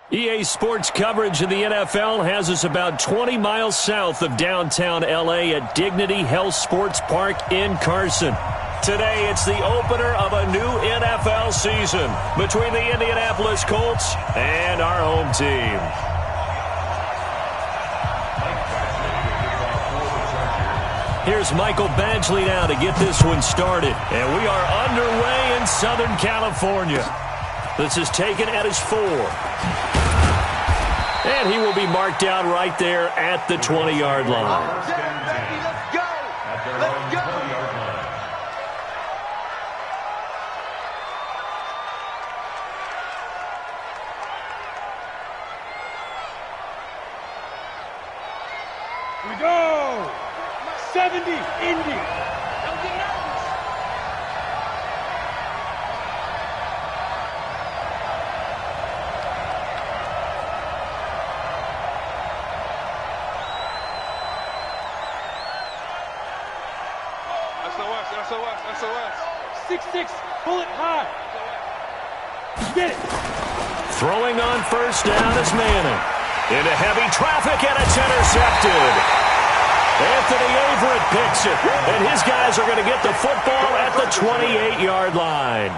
EA Sports coverage of the NFL has us about 20 miles south of downtown L.A. at Dignity Health Sports Park in Carson. Today, it's the opener of a new NFL season between the Indianapolis Colts and our home team. Here's Michael Badgley now to get this one started. And we are underway in Southern California. This is taken at his 4. And he will be marked down right there at the 20-yard line. Let's go! Let's go! We go! 70, Indy! SOS. 6-6, pull it high. Get it. Throwing on first down is Manning. Into heavy traffic, and it's intercepted. Anthony Averett picks it, and his guys are going to get the football at the 28-yard line.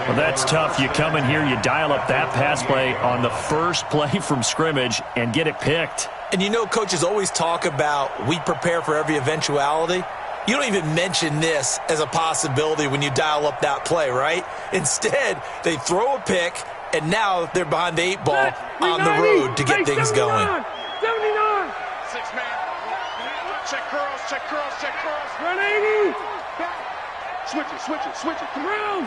Well, that's tough. You come in here, you dial up that pass play on the first play from scrimmage and get it picked. And you know, coaches always talk about we prepare for every eventuality. You don't even mention this as a possibility when you dial up that play, right? Instead, they throw a pick, and now they're behind the 8 ball on the road to get things going. 79! 6-man. Check cross. Run 80! Switch it. Around!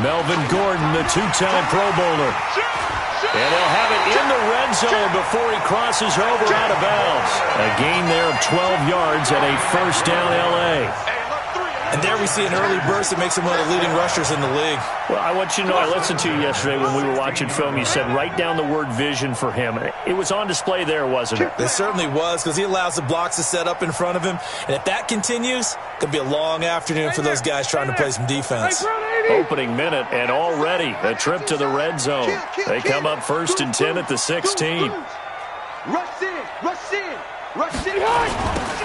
Melvin Gordon, the 2-time Pro Bowler. And they'll have it in the red zone before he crosses over out of bounds. A gain there of 12 yards and a first down L.A. And there we see an early burst that makes him one of the leading rushers in the league. Well, I want you to know, I listened to you yesterday when we were watching film. You said write down the word vision for him. It was on display there, wasn't it? It certainly was, because he allows the blocks to set up in front of him. And if that continues, it could be a long afternoon for those guys trying to play some defense. Opening minute, and already a trip to the red zone. They come up 1st and 10 at the 16. Rush in.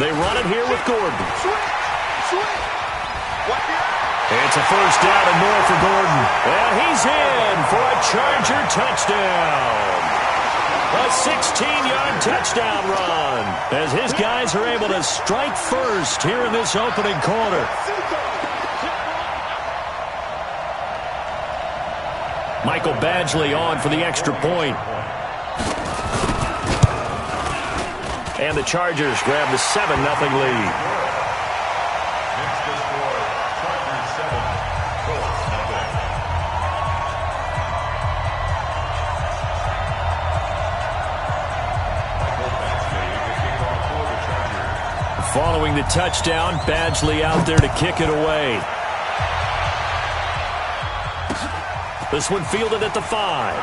They run it here with Gordon. Switch. It's a first down and more for Gordon. And he's in for a Charger touchdown. A 16-yard touchdown run as his guys are able to strike first here in this opening quarter. Michael Badgley on for the extra point. And the Chargers grab the 7-0 lead. Following the touchdown, Badgley out there to kick it away. This one fielded at the 5.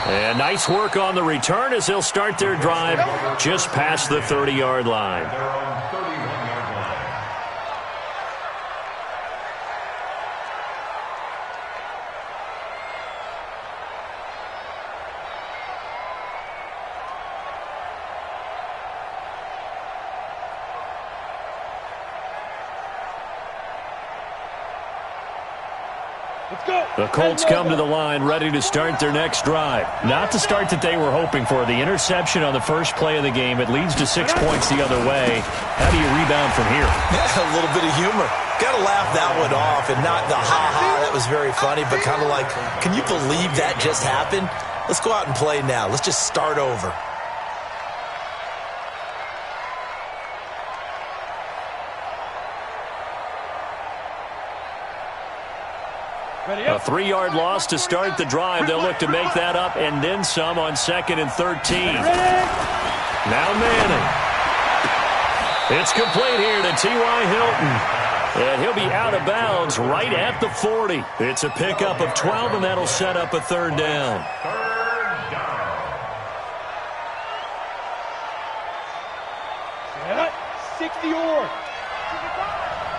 And nice work on the return as they'll start their drive just past the 30-yard line. The Colts come to the line ready to start their next drive. Not the start that they were hoping for. The interception on the first play of the game. It leads to 6 points the other way. How do you rebound from here? Yeah, a little bit of humor. Got to laugh that one off, and not the ha-ha, that was very funny, but kind of like, can you believe that just happened? Let's go out and play now. Let's just start over. A 3-yard loss to start the drive. They'll look to make that up and then some on 2nd and 13. Now Manning. It's complete here to T.Y. Hilton. And he'll be out of bounds right at the 40. It's a pickup of 12, and that'll set up a 3rd down. Set. 60 or.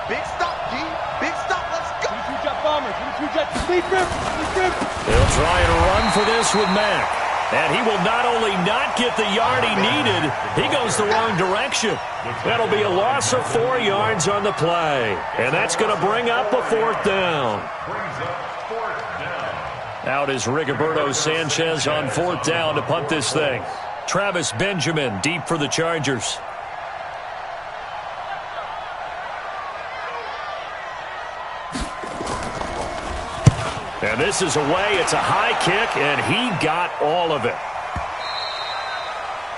Big stop, G. Big stop. Let's go. Bombers. Lead rip. He'll try and run for this with Mack. And he will not only not get the yard he needed, he goes the wrong direction. That'll be a loss of 4 yards on the play. And that's going to bring up a 4th down. Out is Rigoberto Sanchez on 4th down to punt this thing. Travis Benjamin deep for the Chargers. And this is away. It's a high kick, and he got all of it.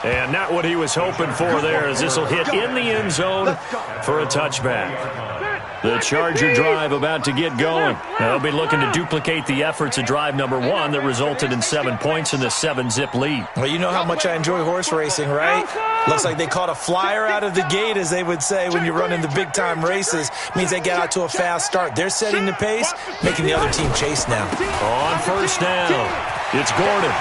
And not what he was hoping for there, as this will hit in the end zone for a touchback. The Charger drive about to get going. They'll be looking to duplicate the efforts of drive number 1 that resulted in 7 points in the 7-zip lead. Well, you know how much I enjoy horse racing, right? Looks like they caught a flyer out of the gate, as they would say when you run into big-time races. Means they get out to a fast start. They're setting the pace, making the other team chase now. On 1st down, it's Gordon.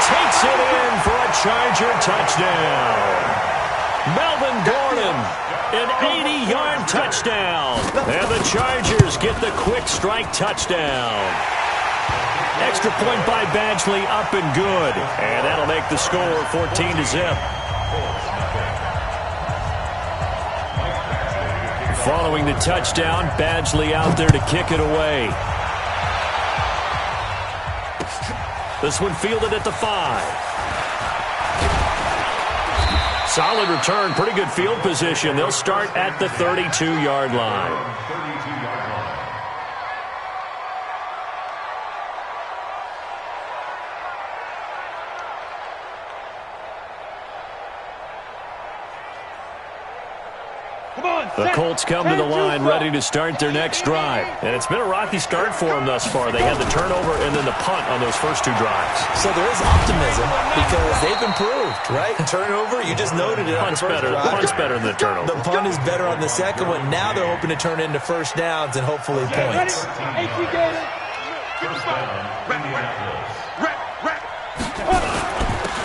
Takes it in for a Charger touchdown. Melvin Gordon, an 80-yard touchdown. And the Chargers get the quick strike touchdown. Extra point by Badgley, up and good. And that'll make the score 14-0. Following the touchdown, Badgley out there to kick it away. This one fielded at the 5. Solid return, pretty good field position. They'll start at the 32-yard line. The Colts come to the line ready to start their next drive. And it's been a rocky start for them thus far. They had the turnover and then the punt on those first 2 drives. So there is optimism because they've improved, right? Turnover, you just noted it. Punt's better than the turnover. The punt is better on the second one. Now they're hoping to turn it into first downs and hopefully points.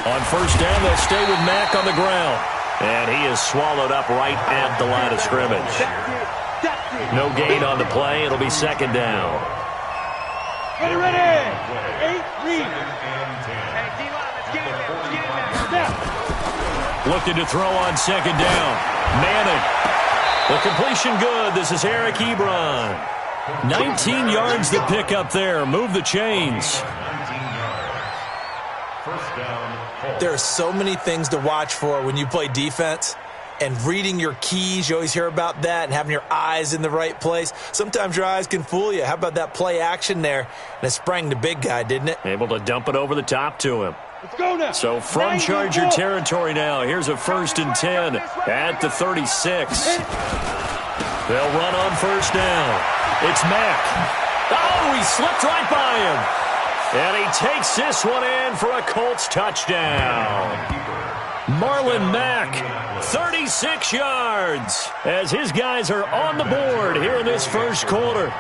On 1st down, they'll stay with Mack on the ground. And he is swallowed up right at the line of scrimmage. No gain on the play. It'll be 2nd down. Ready. 8, read. Looking to throw on 2nd down. Manning. The completion good. This is Eric Ebron. 19 yards to pick up there. Move the chains. There are so many things to watch for when you play defense. And reading your keys, you always hear about that, and having your eyes in the right place. Sometimes your eyes can fool you. How about that play action there? And it sprang the big guy, didn't it? Able to dump it over the top to him. Let's go now. So from Charger territory now, here's a 1st and 10 at the 36. They'll run on 1st down. It's Mack. Oh, he slipped right by him. And he takes this one in for a Colts touchdown. Marlon Mack, 36 yards, as his guys are on the board here in this first quarter.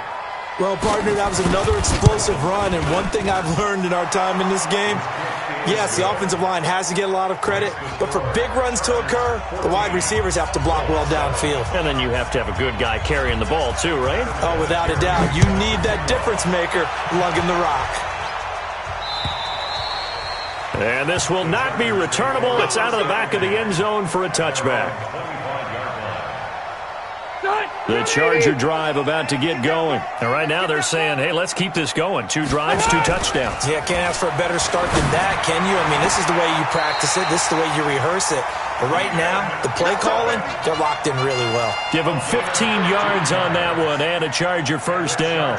Well, partner, that was another explosive run, and one thing I've learned in our time in this game, yes, the offensive line has to get a lot of credit, but for big runs to occur, the wide receivers have to block well downfield. And then you have to have a good guy carrying the ball too, right? Oh, without a doubt. You need that difference maker lugging the rock. And this will not be returnable. It's out of the back of the end zone for a touchback. The Charger drive about to get going. And right now they're saying, hey, let's keep this going. 2 drives, 2 touchdowns. Yeah, can't ask for a better start than that, can you? I mean, this is the way you practice it. This is the way you rehearse it. But right now, the play calling, they're locked in really well. Give them 15 yards on that one and a Charger 1st down.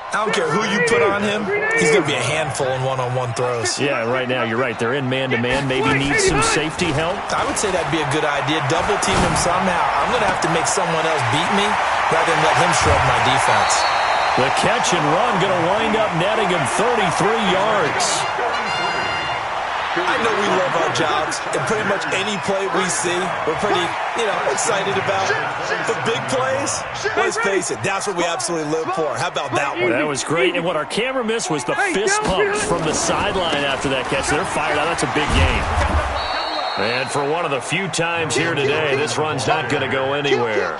I don't care who you put on him. He's going to be a handful in one-on-one throws. Yeah, right now, you're right. They're in man-to-man. Maybe needs some safety help. I would say that'd be a good idea. Double team him somehow. I'm going to have to make someone else beat me rather than let him shrug my defense. The catch and run going to wind up netting him 33 yards. I know we love our jobs, and pretty much any play we see, we're pretty, excited about. But big plays, let's face it, that's what we absolutely live for. How about that one? That was great, and what our camera missed was the fist pumps from the sideline after that catch. They're fired out. That's a big game. And for one of the few times here today, this run's not going to go anywhere.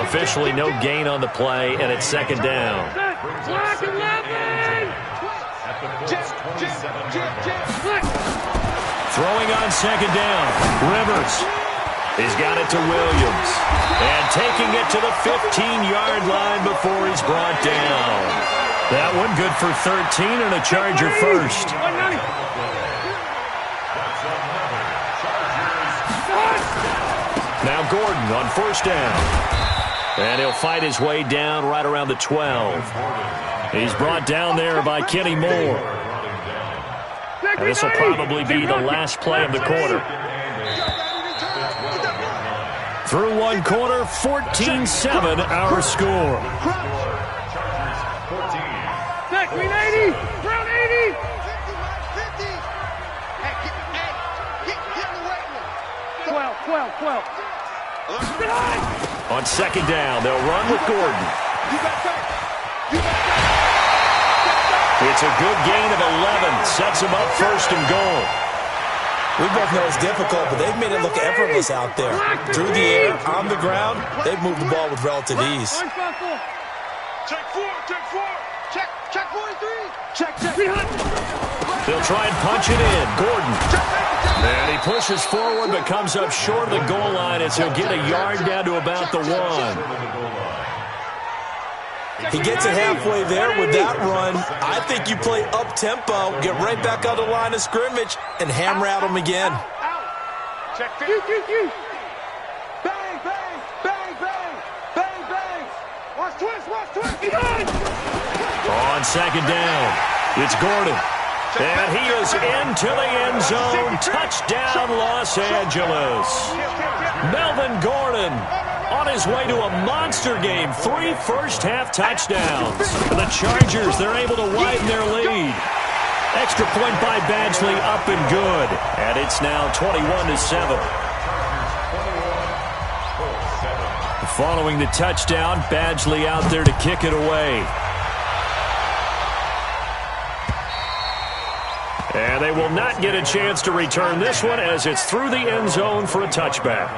Officially no gain on the play, and it's second down. Throwing on second down, Rivers. He's got it to Williams. And taking it to the 15-yard line before he's brought down. That one good for 13 and a Charger first. Now Gordon on first down. And he'll fight his way down right around the 12. He's brought down there by Kenny Moore. And this will probably be the last play of the quarter. Through one quarter, 14-7 our score. Green 80! Brown 80! Twelve. On second down, they'll run with Gordon. It's a good gain of 11. Sets him up first and goal. We both know it's difficult, but they've made it look effortless out there. Through the air, on the ground, they've moved the ball with relative ease. Check 4. Check 43. Check. They'll try and punch it in. Gordon. And he pushes forward but comes up short of the goal line as he'll get a yard down to about the 1. He gets it halfway there with that run. I think you play up-tempo, get right back on the line of scrimmage, and hammer at him again. Check 50. Bang. Watch twist. On second down, it's Gordon. And he is into the end zone. Touchdown, Los Angeles. Melvin Gordon on his way to a monster game. 3 first-half touchdowns. And the Chargers, they're able to widen their lead. Extra point by Badgley, up and good. And it's now 21-7. Following the touchdown, Badgley out there to kick it away. And they will not get a chance to return this one as it's through the end zone for a touchback.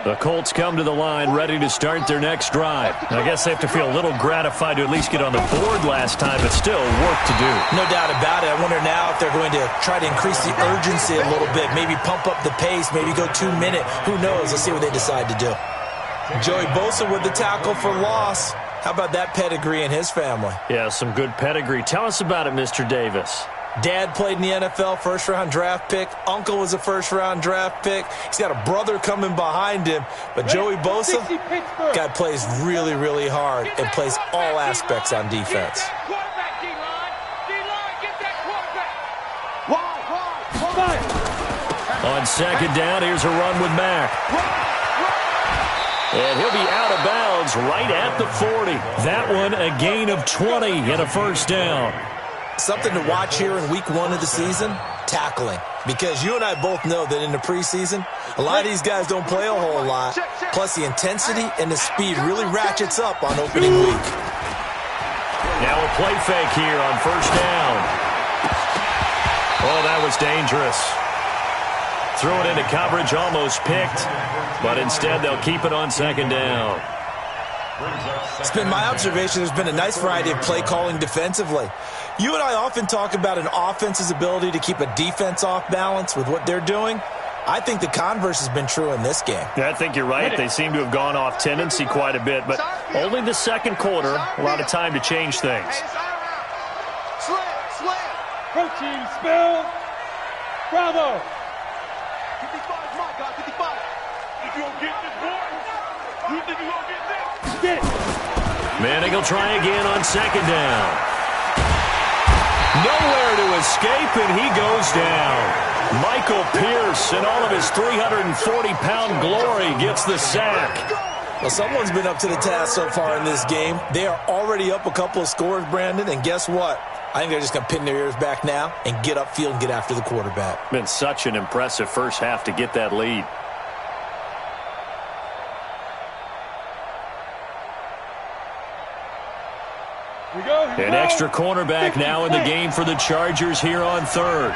The Colts come to the line ready to start their next drive. I guess they have to feel a little gratified to at least get on the board last time, but still work to do. No doubt about it. I wonder now if they're going to try to increase the urgency a little bit, maybe pump up the pace, maybe go 2 minute. Who knows? Let's see what they decide to do. Joey Bosa with the tackle for loss. How about that pedigree in his family? Yeah, some good pedigree. Tell us about it, Mr. Davis. Dad played in the NFL, first-round draft pick. Uncle was a first-round draft pick. He's got a brother coming behind him. But Joey Bosa, guy plays really, really hard and plays all aspects on defense. On second down, here's a run with Mack. And he'll be out of bounds right at the 40. That one a gain of 20 and a first down. Something to watch here in week 1 of the season, tackling. Because you and I both know that in the preseason, a lot of these guys don't play a whole lot. Plus the intensity and the speed really ratchets up on opening week. Now a play fake here on first down. Oh, that was dangerous. Threw it into coverage, almost picked. But instead they'll keep it on second down. It's been my observation there's been a nice variety of play calling defensively. You and I often talk about an offense's ability to keep a defense off balance with what they're doing. I think the converse has been true in this game. Yeah, I think you're right. They seem to have gone off tendency quite a bit, but only the second quarter, a lot of time to change things. Protein spill. Bravo. 55, my God, 55. If you don't get this, boy, you think you're going to get this? Get it. Manning will try again on second down. Nowhere to escape, and he goes down. Michael Pierce, in all of his 340-pound glory, gets the sack. Well, someone's been up to the task so far in this game. They are already up a couple of scores, Brandon, and guess what? I think they're just going to pin their ears back now and get upfield and get after the quarterback. Been such an impressive first half to get that lead. An extra cornerback now in the game for the Chargers here on third.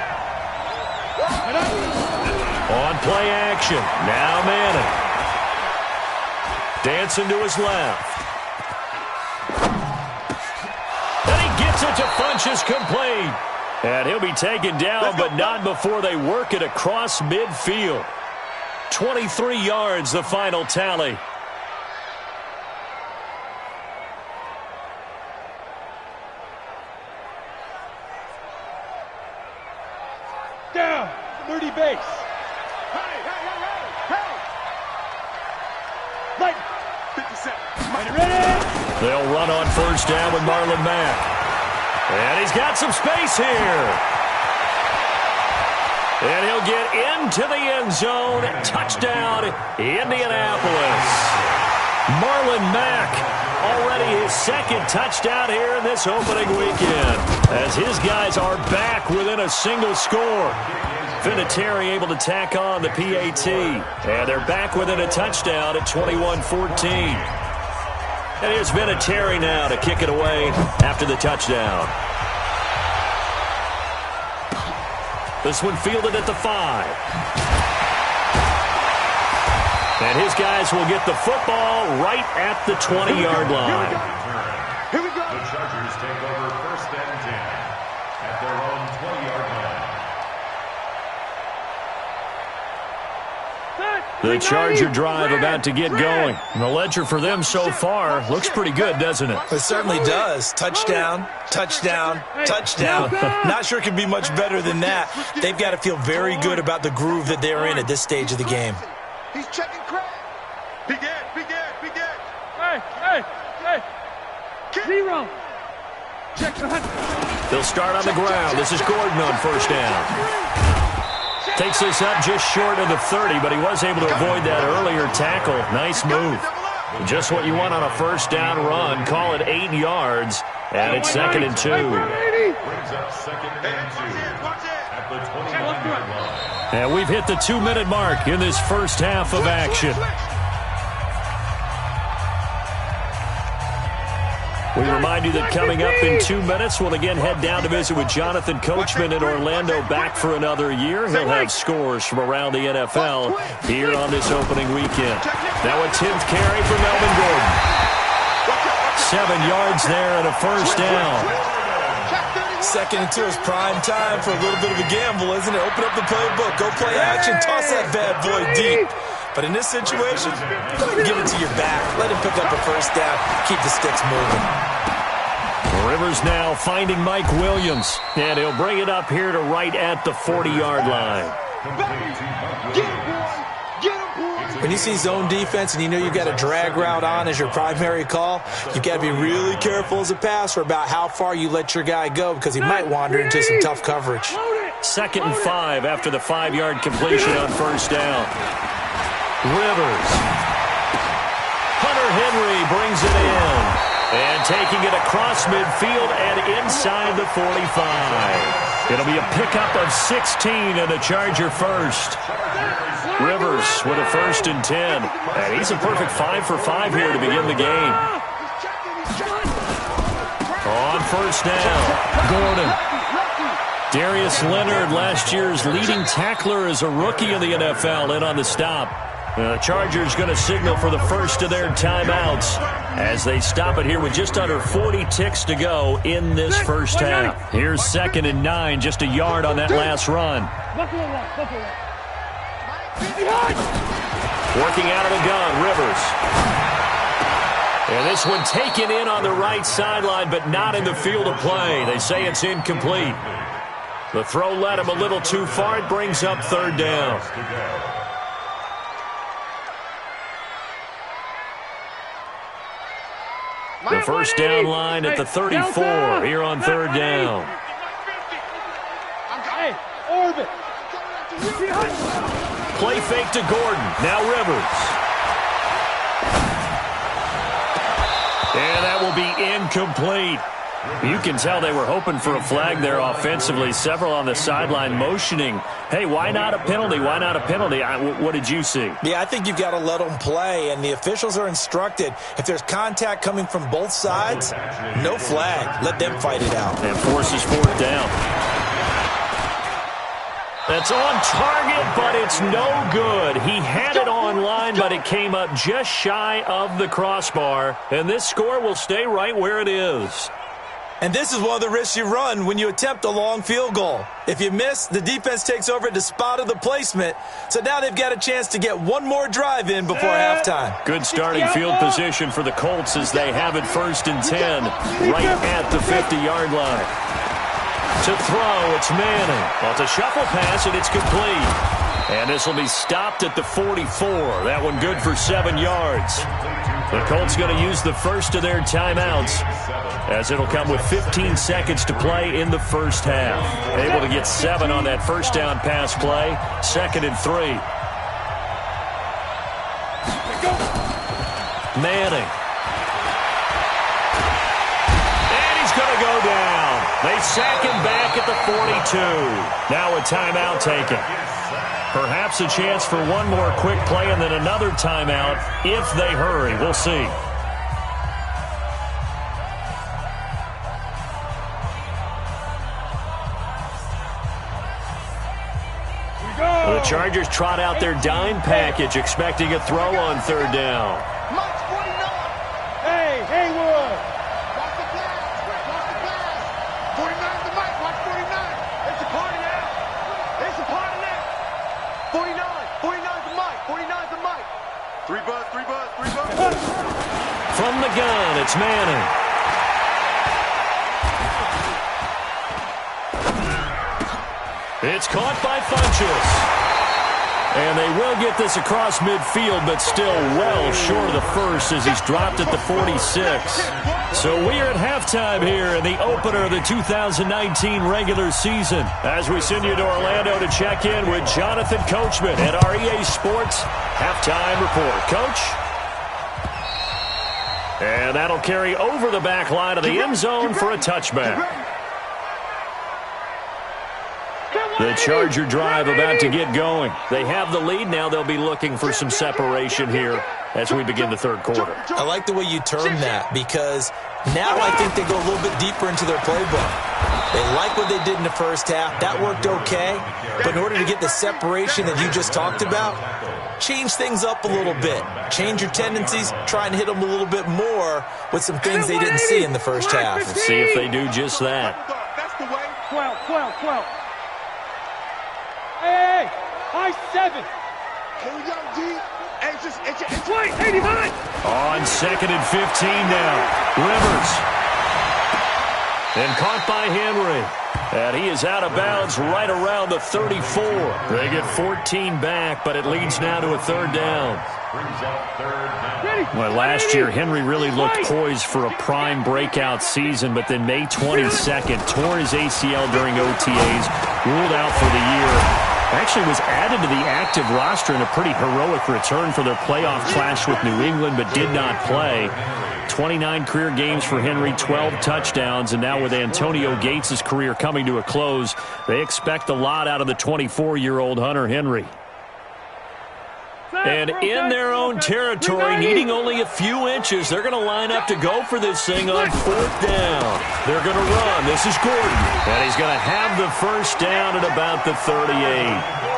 On play action. Now Manning. Dancing to his left. And he gets it to Funchess complete. And he'll be taken down, but not before they work it across midfield. 23 yards, the final tally. Down, 30 base. Light. 57. Ready? They'll run on first down with Marlon Mack. And he's got some space here. And he'll get into the end zone. Touchdown, Indianapolis. Marlon Mack, already his second touchdown here in this opening weekend, as his guys are back within a single score. Vinatieri able to tack on the PAT, and they're back within a touchdown at 21-14. And here's Vinatieri now to kick it away after the touchdown. This one fielded at the 5. And his guys will get the football right at the 20-yard line. Here we go. The Chargers take over first and 10 at their own 20-yard line. The Charger drive about to get going. And the ledger for them so far looks pretty good, doesn't it? It certainly does. Touchdown, touchdown, touchdown. Not sure it could be much better than that. They've got to feel very good about the groove that they're in at this stage of the game. He's checking crack. Begin. Hey. 0. Check the hunt. They'll start on the ground. This is Gordon on first down. Takes this up just short of the 30, but he was able to avoid that earlier tackle. Nice move. Just what you want on a first down run. Call it 8 yards, and it's 2nd and 2. Brings up 2nd and 2 at the 21-yard line. And we've hit the 2-minute mark in this first half of action. We remind you that coming up in 2 minutes, we'll again head down to visit with Jonathan Coachman in Orlando, back for another year. He'll have scores from around the NFL here on this opening weekend. Now a 10th carry for Melvin Gordon. 7 yards there and a first down. 2nd and 2 is prime time for a little bit of a gamble, isn't it? Open up the playbook, go play action, toss that bad boy deep. But in this situation, go ahead and give it to your back. Let him pick up a first down. Keep the sticks moving. Rivers now finding Mike Williams. And he'll bring it up here to right at the 40-yard line. When you see zone defense and you know you've got a drag route on as your primary call, you've got to be really careful as a passer about how far you let your guy go, because he might wander into some tough coverage. 2nd and 5 after the 5-yard completion on first down. Rivers. Hunter Henry brings it in. And taking it across midfield and inside the 45. It'll be a pickup of 16 and a Charger first. Rivers with a 1st and 10. And he's a perfect 5 for 5 here to begin the game. On first down, Gordon. Darius Leonard, last year's leading tackler as a rookie in the NFL, in on the stop. The Chargers going to signal for the first of their timeouts as they stop it here with just under 40 ticks to go in this first half. Here's 2nd and 9, just a yard on that last run. Working out of the gun, Rivers. And this one taken in on the right sideline, but not in the field of play. They say it's incomplete. The throw led him a little too far. It brings up 3rd down. The first down line at the 34 here on 3rd down. Hey, orbit. Play fake to Gordon. Now Rivers. And that will be incomplete. You can tell they were hoping for a flag there offensively. Several on the sideline motioning, hey, why not a penalty? Why not a penalty? What did you see? Yeah, I think you've got to let them play, and the officials are instructed, if there's contact coming from both sides, no flag. Let them fight it out. And forces fourth down. That's on target, but it's no good. He had it on line, but it came up just shy of the crossbar, and this score will stay right where it is. And this is one of the risks you run when you attempt a long field goal. If you miss, the defense takes over at the spot of the placement. So now they've got a chance to get one more drive in before halftime. Good starting field position for the Colts as they have it 1st and 10 right at the 50-yard line. To throw, it's Manning. Well, it's a shuffle pass, and it's complete. And this will be stopped at the 44. That one good for 7 yards. The Colts going to use the first of their timeouts, as it'll come with 15 seconds to play in the first half. Able to get 7 on that first down pass play. 2nd and 3. Manning. And he's going to go down. They sack him back at the 42. Now a timeout taken. Perhaps a chance for one more quick play and then another timeout if they hurry. We'll see. The Chargers trot out their dime package, expecting a throw on 3rd down. Hey, Haywood. Watch the pass. Watch the pass. 49 to Mike. Watch 49. It's a party now. It's a party now. 49. 49 to Mike. 49 to Mike. 3 buzz, 3 buzz, 3 buzz. From the gun, it's Manning. It's caught by Funchess. And they will get this across midfield, but still well short of the first as he's dropped at the 46. So we are at halftime here in the opener of the 2019 regular season, as we send you to Orlando to check in with Jonathan Coachman at our EA Sports Halftime Report. Coach? And that'll carry over the back line of the end zone for a touchback. The Charger drive about to get going. They have the lead. Now they'll be looking for some separation here as we begin the third quarter. I like the way you term that, because now I think they go a little bit deeper into their playbook. They like what they did in the first half. That worked okay. But in order to get the separation that you just talked about, change things up a little bit. Change your tendencies. Try and hit them a little bit more with some things they didn't see in the first half. We'll see if they do just that. That's the way. 12. Hey, high 7. Here we go, G. It's Wait, 89. On 2nd and 15 now. Rivers. And caught by Henry. And he is out of bounds right around the 34. They get 14 back, but it leads now to a 3rd down. Well, last year, Henry really looked poised for a prime breakout season, but then May 22nd, tore his ACL during OTAs, ruled out for the year. Actually was added to the active roster in a pretty heroic return for their playoff clash with New England, but did not play. 29 career games for Henry, 12 touchdowns, and now with Antonio Gates' career coming to a close, they expect a lot out of the 24-year-old Hunter Henry. And in their own territory, needing only a few inches, they're going to line up to go for this thing on 4th down. They're going to run. This is Gordon. And he's going to have the first down at about the 38.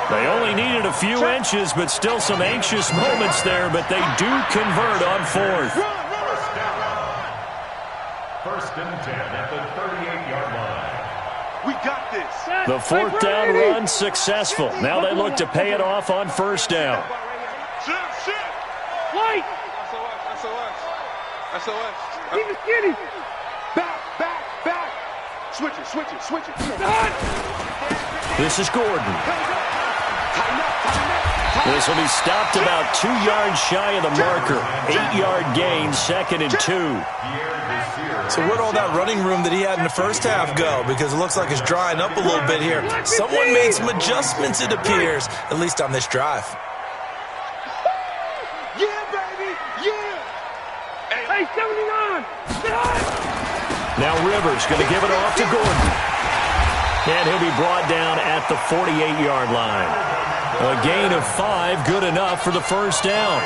They only needed a few inches, but still some anxious moments there, but they do convert on 4th. 1st and 10 at the 38-yard line. We got this. The 4th down run successful. Now they look to pay it off on 1st down. Light. SOS. Keep it skinny. Back. Switch it. This is Gordon. This will be stopped about 2 yards shy of the marker. 8-yard gain, 2nd and 2. So where'd all that running room that he had in the first half go? Because it looks like it's drying up a little bit here. Someone made some adjustments, it appears, at least on this drive. Yeah, baby, yeah. Hey, 79! Get high! Now Rivers going to give it off to Gordon. And he'll be brought down at the 48-yard line. A gain of 5, good enough for the first down.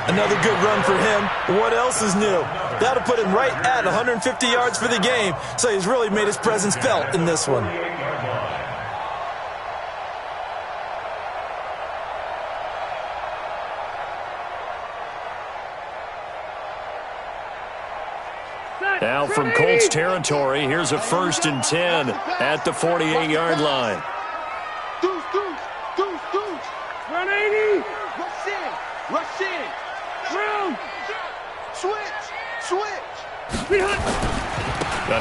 Another good run for him. What else is new? That'll put him right at 150 yards for the game, so he's really made his presence felt in this one. Now from Colts territory, here's a 1st and 10 at the 48-yard line. Deuce, deuce, deuce, deuce. 180! Rush in, rush in. Round! Switch, switch. 300!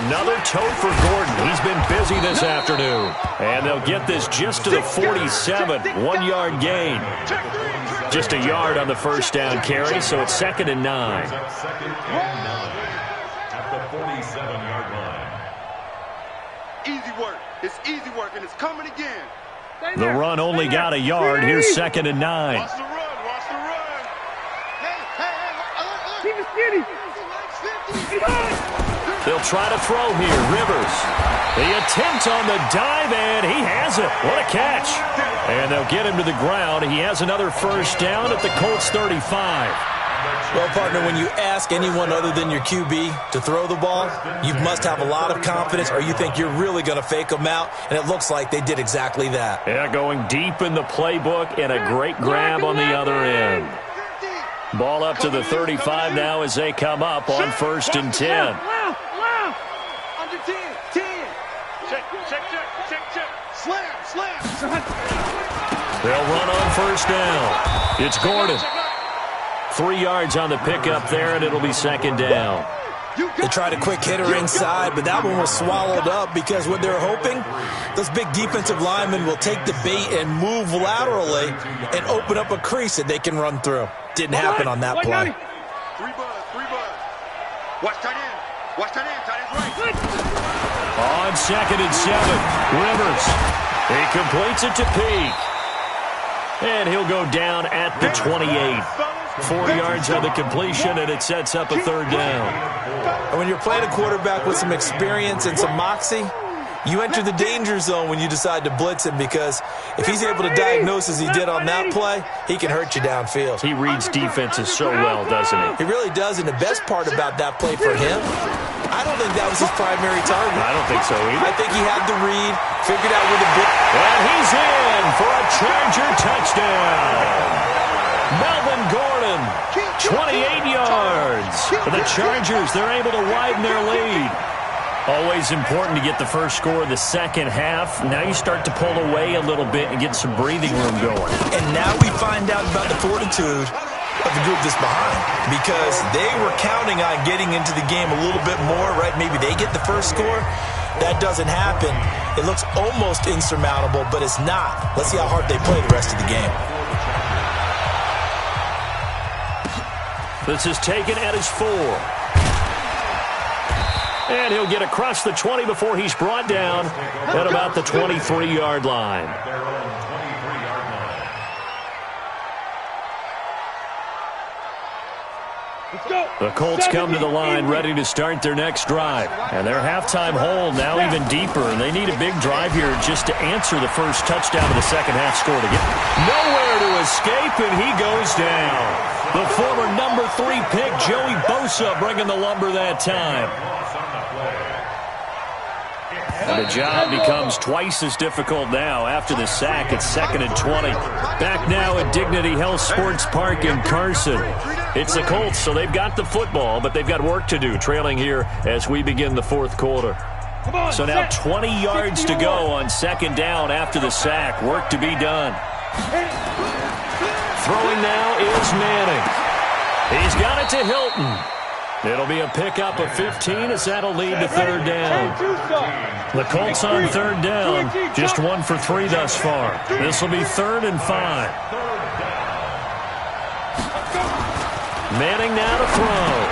Another toe for Gordon. He's been busy this afternoon. And they'll get this just to the 47, 1-yard gain. Just a yard on the first down carry, so it's 2nd and 9. Second and 9 at the 47-yard line. Easy work. It's easy work, and it's coming again. The run only got a yard. Here's 2nd and 9. Watch the run, watch the run. Hey, Keep it skinny! Get high! They'll try to throw here. Rivers. The attempt on the dive, and he has it. What a catch. And they'll get him to the ground. He has another first down at the Colts 35. Well, partner, when you ask anyone other than your QB to throw the ball, you must have a lot of confidence, or you think you're really going to fake them out, and it looks like they did exactly that. Yeah, going deep in the playbook, and a great grab on the other end. Ball up to the 35 now as they come up on 1st and 10. Wow! Wow! under 10, 10. Check, check, check, check, check. Slam, slam. They'll run on first down. It's Gordon. 3 yards on the pickup there, and it'll be 2nd down. They tried a quick hitter inside, but that one was swallowed up because what they're hoping, those big defensive linemen will take the bait and move laterally and open up a crease that they can run through. Didn't happen on that play. 3 buzz, 3 buzz. Watch tight end. Watch tight end. Tight end's right. On 2nd and 7, Rivers. He completes it to Peak. And he'll go down at the 28. 4 yards on the completion, and it sets up a 3rd down. And when you're playing a quarterback with some experience and some moxie, you enter the danger zone when you decide to blitz him, because if he's able to diagnose as he did on that play, he can hurt you downfield. He reads defenses so well, doesn't he? He really does, and the best part about that play for him, I don't think that was his primary target. I don't think so either. I think he had the read, figured out where the blitz. And he's in for a Charger touchdown. Melvin Gordon, 28 yards. For the Chargers, they're able to widen their lead. Always important to get the first score of the second half. Now you start to pull away a little bit and get some breathing room going. And now we find out about the fortitude of the group that's behind, because they were counting on getting into the game a little bit more, right? Maybe they get the first score. That doesn't happen. It looks almost insurmountable, but it's not. Let's see how hard they play the rest of the game. This is taken at his 4. And he'll get across the 20 before he's brought down at about the 23-yard line. The Colts come to the line ready to start their next drive. And their halftime hole now even deeper. And they need a big drive here just to answer the first touchdown of the second half score to get nowhere to escape, and he goes down. The former number 3 pick, Joey Bosa, bringing the lumber that time. And the job becomes twice as difficult now after the sack. It's 2nd and 20. Back now at Dignity Health Sports Park in Carson. It's the Colts, so they've got the football, but they've got work to do, trailing here as we begin the 4th quarter. So now 20 yards to go on 2nd down after the sack. Work to be done. Throwing now is Manning. He's got it to Hilton. It'll be a pickup of 15 as that'll lead to 3rd down. The Colts on 3rd down, just 1 for 3 thus far. This will be 3rd and 5. Manning now to throw.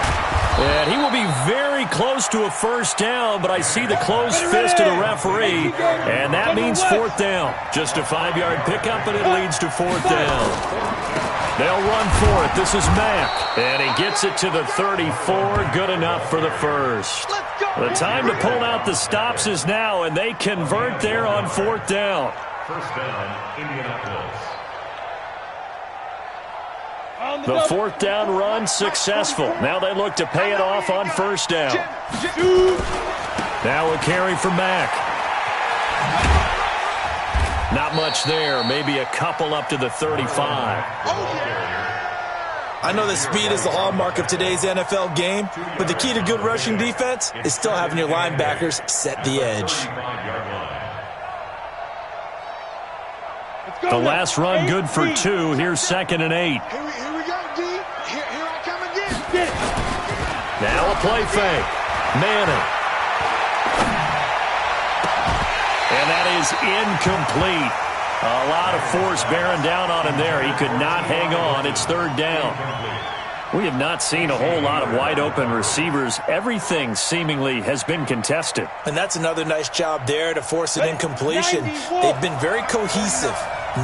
And he will be very close to a first down, but I see the closed fist of the referee, and that means fourth down. Just a 5-yard pickup, and it leads to fourth down. They'll run for it. This is Mack, and he gets it to the 34. Good enough for the first. The time to pull out the stops is now, and they convert there on fourth down. First down, Indianapolis. The fourth down run successful. Now they look to pay it off on first down. Now a carry for Mack. Not much there. Maybe a couple up to the 35. I know that speed is the hallmark of today's NFL game, but the key to good rushing defense is still having your linebackers set the edge. The last run good for 2. Here's 2nd and 8. Here we go, D. Here I come again. Now a play fake. Manning. And that is incomplete. A lot of force bearing down on him there. He could not hang on. It's third down. We have not seen a whole lot of wide-open receivers. Everything seemingly has been contested. And that's another nice job there to force an incompletion. They've been very cohesive,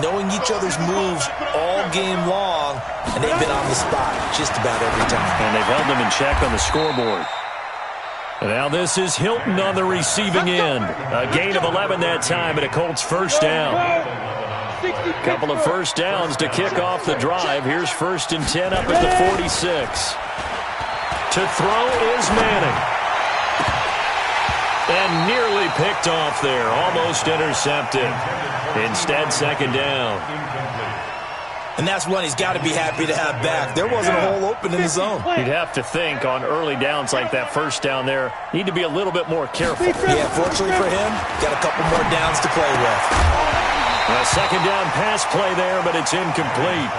knowing each other's moves all game long, and they've been on the spot just about every time. And they've held them in check on the scoreboard. And now this is Hilton on the receiving end. A gain of 11 that time, and a Colts first down. Couple of first downs to kick off the drive. Here's 1st and 10 up at the 46. To throw is Manning. And nearly picked off there. Almost intercepted. Instead, 2nd down. And that's one he's got to be happy to have back. There wasn't a hole open in the zone. You'd have to think on early downs like that first down there, need to be a little bit more careful. Yeah, fortunately for him, got a couple more downs to play with. A 2nd down pass play there, but it's incomplete.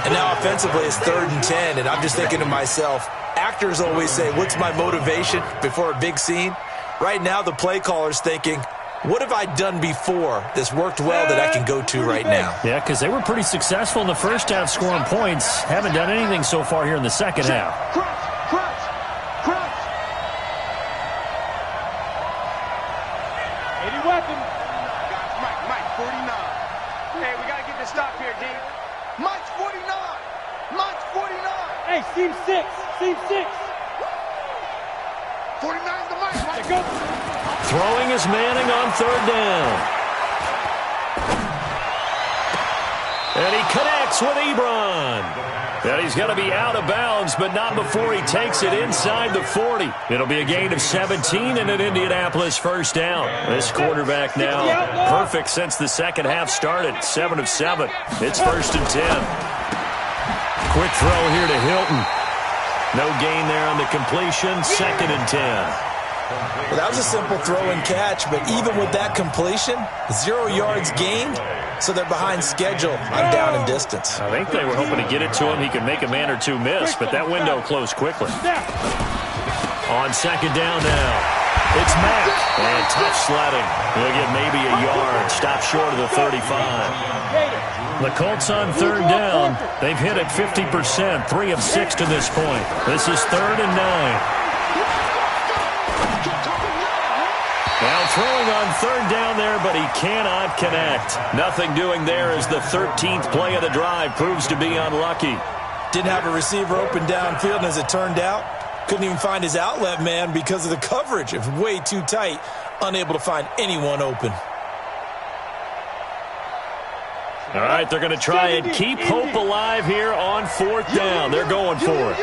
And now offensively it's 3rd and 10, and I'm just thinking to myself, actors always say, what's my motivation before a big scene? Right now the play caller's thinking, what have I done before that's worked well that I can go to right now? Yeah, because they were pretty successful in the first half scoring points. Haven't done anything so far here in the second half. Crunch. Any weapon. Mike, 49. Hey, we got to get this stop here, D. Mike's 49. Mike's 49. Hey, seam 6. Seam 6. 49's the Mike. There go. Throwing is Manning on 3rd down. And he connects with Ebron. And he's going to be out of bounds, but not before he takes it inside the 40. It'll be a gain of 17 and an Indianapolis first down. This quarterback now perfect since the second half started. 7 of 7. It's 1st and 10. Quick throw here to Hilton. No gain there on the completion. 2nd and 10. Well, that was a simple throw and catch, but even with that completion, 0 yards gained, so they're behind schedule on down and distance. I think they were hoping to get it to him. He could make a man or two miss, but that window closed quickly. On 2nd down now, it's Mack, and tough sledding. He'll get maybe a yard, stop short of the 35. The Colts on 3rd down. They've hit it 50%, 3 of 6 to this point. This is 3rd and 9. Now throwing on 3rd down there, but he cannot connect. Nothing doing there as the 13th play of the drive proves to be unlucky. Didn't have a receiver open downfield, and as it turned out, couldn't even find his outlet man because of the coverage. It was way too tight, unable to find anyone open. All right, they're going to try and keep hope alive here on 4th down. They're going for it.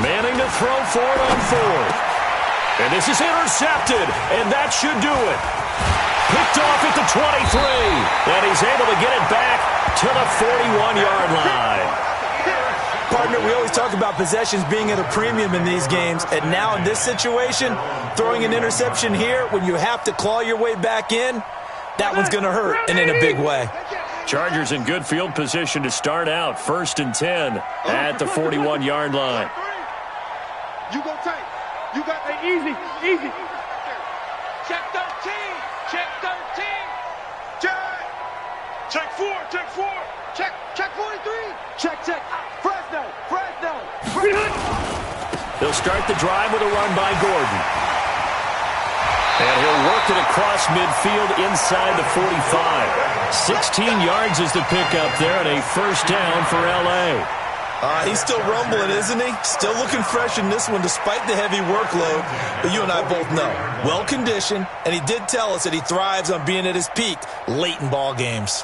Manning to throw for it on 4th. And this is intercepted, and that should do it. Picked off at the 23, and he's able to get it back to the 41-yard line. Partner, we always talk about possessions being at a premium in these games, and now in this situation, throwing an interception here when you have to claw your way back in, that one's going to hurt, and in a big way. Chargers in good field position to start out. 1st and 10 at the 41-yard line. You go tight. You got Hey, easy. check 13. Check 13. Check 4. Check 4. Check 43. Check. Fresno. They'll start the drive with a run by Gordon. And he'll work it across midfield inside the 45. 16 yards is the pickup there, and a first down for L.A. He's still rumbling, isn't he? Still looking fresh in this one despite the heavy workload. But you and I both know, well-conditioned, and he did tell us that he thrives on being at his peak late in ball games.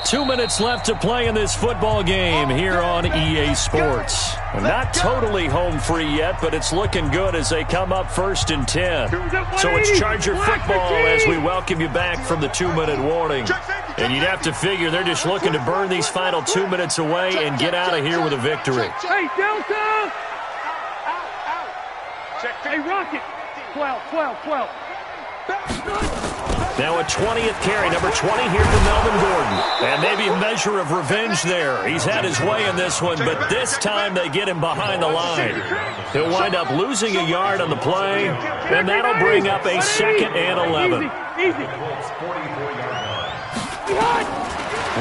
2 minutes left to play in this football game here on EA Sports. Not totally home free yet, but it's looking good as they come up 1st and 10. So it's Charger football as we welcome you back from the 2-minute warning. And you'd have to figure they're just looking to burn these final 2 minutes away and get out of here with a victory. Hey, Delta! Hey, Rocket! 12. Now a 20th carry, number 20 here for Melvin Gordon. And maybe a measure of revenge there. He's had his way in this one, but this time they get him behind the line. He'll wind up losing a yard on the play, and that'll bring up a 2nd and 11. Easy.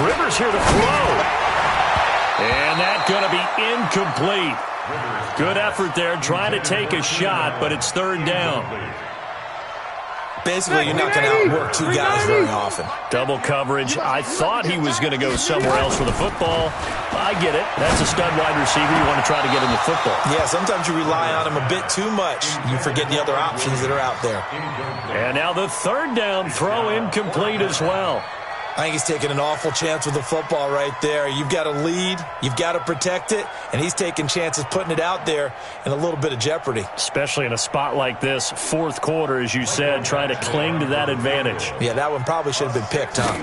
Rivers here to throw. And that's going to be incomplete. Good effort there, trying to take a shot, but it's 3rd down. Basically, you're not going to outwork two guys very often. Double coverage. I thought he was going to go somewhere else with the football. I get it. That's a stud wide receiver. You want to try to get him the football. Yeah, sometimes you rely on him a bit too much. You forget the other options that are out there. And now the 3rd down throw incomplete as well. I think he's taking an awful chance with the football right there. You've got to lead, you've got to protect it, and he's taking chances putting it out there in a little bit of jeopardy. Especially in a spot like this, 4th quarter, as you said, trying to cling to that advantage. Yeah, that one probably should have been picked, huh?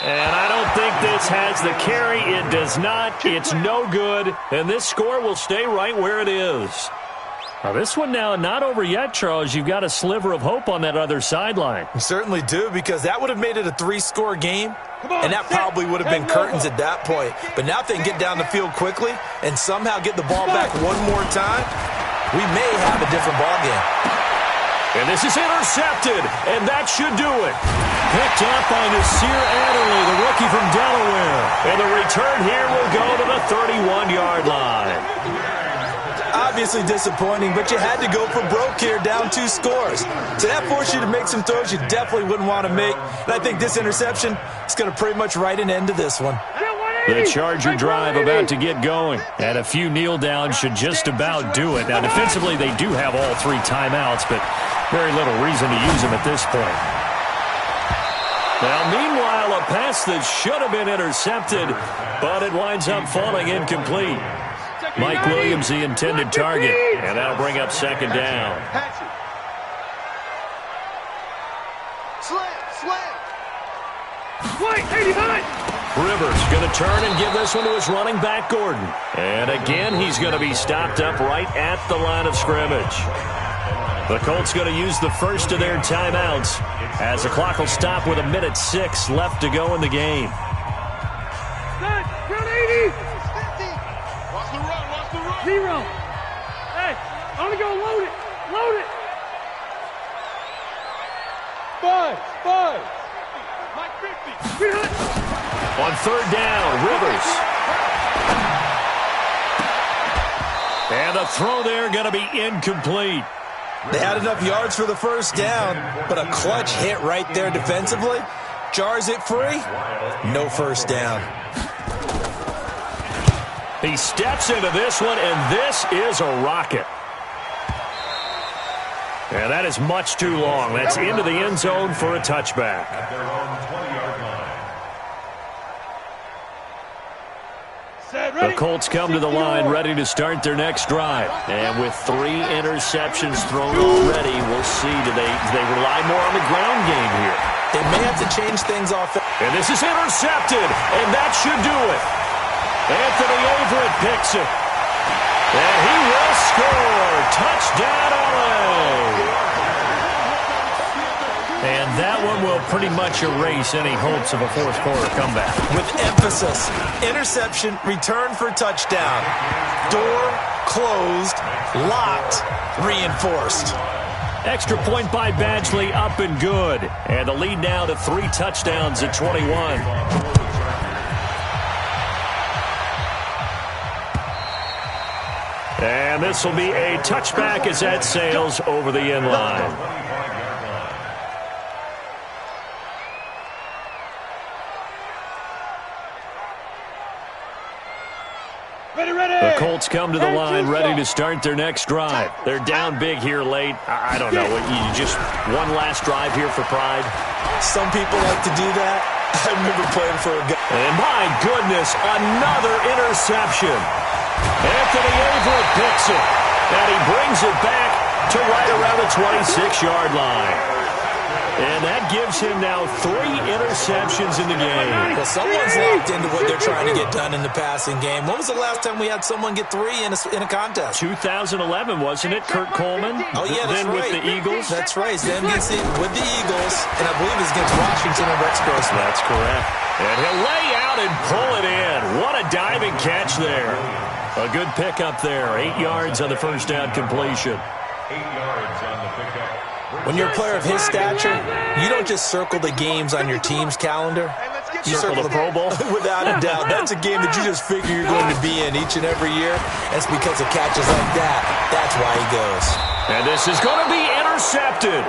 And I don't think this has the carry. It does not. It's no good. And this score will stay right where it is. Now, this one now not over yet, Charles. You've got a sliver of hope on that other sideline. You certainly do, because that would have made it a 3-score game, and that probably would have been curtains at that point. But now if they can get down the field quickly and somehow get the ball back one more time, we may have a different ball game. And this is intercepted, and that should do it. Picked up by Nasir Adderley, the rookie from Delaware. And the return here will go to the 31-yard line. Obviously disappointing, but you had to go for broke here, down 2 scores. So that forced you to make some throws you definitely wouldn't want to make. And I think this interception is going to pretty much write an end to this one. The Charger drive about to get going. And a few kneel downs should just about do it. Now, defensively, they do have all 3 timeouts, but very little reason to use them at this point. Now, meanwhile, a pass that should have been intercepted, but it winds up falling incomplete. Mike Williams, the intended target, and that'll bring up 2nd down. Wait, 89! Rivers going to turn and give this one to his running back, Gordon. And again, he's going to be stopped up right at the line of scrimmage. The Colts going to use the first of their timeouts as the clock will stop with 1:06 left to go in the game. Run 80! 0. Hey, I'm going to go load it. Load it. 5. Mike 50. On 3rd down, Rivers. And the throw there going to be incomplete. They had enough yards for the first down, but a clutch hit right there defensively. Jars it free. No first down. He steps into this one, and this is a rocket. And that is much too long. That's into the end zone for a touchback. The Colts come to the line ready to start their next drive. And with 3 interceptions thrown already, we'll see. Do they rely more on the ground game here? They may have to change things off. And this is intercepted, and that should do it. Anthony Averett picks it. And he will score. Touchdown, LA. And that one will pretty much erase any hopes of a 4th quarter comeback. With emphasis, interception, return for touchdown. Door closed, locked, reinforced. Extra point by Badgley, up and good. And the lead now to 3 touchdowns at 21. And this will be a touchback as that sails over the end line. The Colts come to the line ready to start their next drive. They're down big here late. I don't know. You just one last drive here for pride? Some people like to do that. I remember playing for a guy. And my goodness, another interception. Anthony Everett picks it. And he brings it back to right around the 26-yard line. And that gives him now 3 interceptions in the game. Well, someone's locked into what they're trying to get done in the passing game. When was the last time we had someone get 3 in a contest? 2011, wasn't it? Kurt Coleman? Oh, yeah, that's then right. With the Eagles? That's right. Then gets it with the Eagles, and I believe it's against Washington and Rex Grossman. That's correct. And he'll lay out and pull it in. What a diving catch there. A good pickup there. 8 yards on the first down completion. 8 yards on the pickup. When you're a player of his stature, you don't just circle the games on your team's calendar. You circle the Pro Bowl? Without a doubt. That's a game that you just figure you're going to be in each and every year. That's because of catches like that. That's why he goes. And this is going to be intercepted.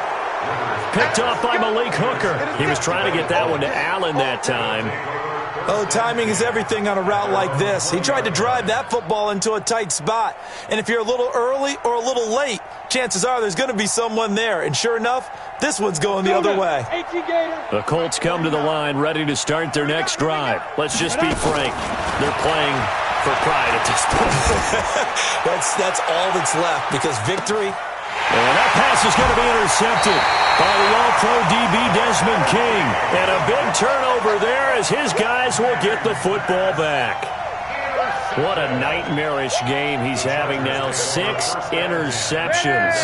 Picked off by Malik Hooker. He was trying to get that one to Allen that time. Oh, timing is everything on a route like this. He tried to drive that football into a tight spot. And if you're a little early or a little late, chances are there's going to be someone there. And sure enough, this one's going the other way. The Colts come to the line ready to start their next drive. Let's just be frank. They're playing for pride at this point. That's all that's left because victory. And that pass is going to be intercepted by the All-Pro DB Desmond King. And a big turnover there as his guys will get the football back. What a nightmarish game he's having now. 6 interceptions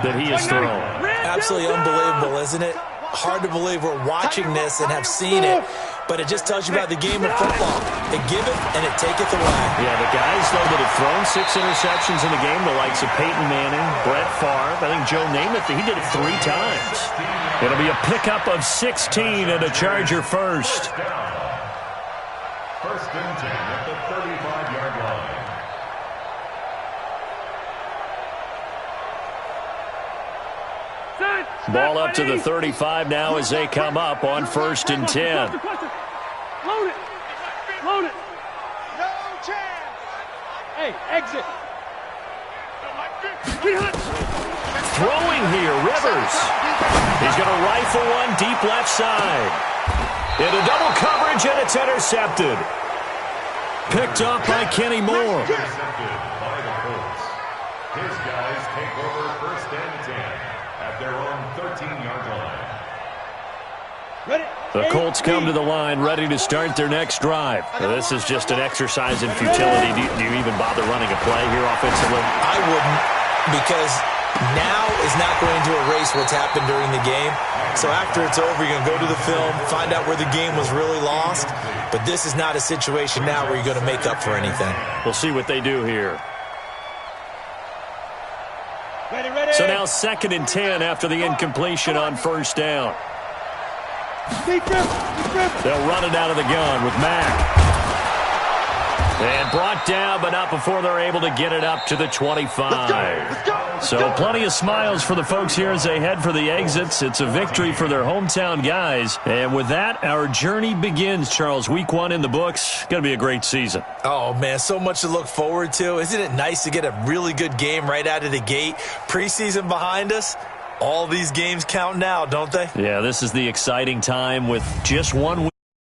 that he has thrown. Absolutely unbelievable, isn't it? Hard to believe we're watching this and have seen it. But it just tells you about the game of football. It giveth and it taketh away. Yeah, the guys, though, that have thrown 6 interceptions in the game, the likes of Peyton Manning, Brett Favre, I think Joe Namath, he did it 3 times. It'll be a pickup of 16 and a Charger first. First and 10 at the 35-yard line. Ball up to the 35 now as they come up on first and 10. Load it. Load it. No chance. Hey, exit. Throwing here, Rivers. He's going to rifle one deep left side. Into double coverage, and it's intercepted. Picked up by Kenny Moore. Intercepted by the Colts. His guys take over first and 10 at their own 13-yard line. Ready? The Colts come to the line ready to start their next drive. This is just an exercise in futility. Do you even bother running a play here offensively? I wouldn't, because now is not going to erase what's happened during the game. So after it's over, you're going to go to the film, find out where the game was really lost. But this is not a situation now where you're going to make up for anything. We'll see what they do here. Ready, ready. So now 2nd and 10 after the incompletion on first down. Deep grip. Deep grip. They'll run it out of the gun with Mack. And brought down, but not before they're able to get it up to the 25. So plenty of smiles for the folks here as they head for the exits. It's a victory for their hometown guys. And with that, our journey begins, Charles. Week 1 in the books. Going to be a great season. Oh, man, so much to look forward to. Isn't it nice to get a really good game right out of the gate? Preseason behind us. All these games count now, don't they? Yeah, this is the exciting time with just 1 week.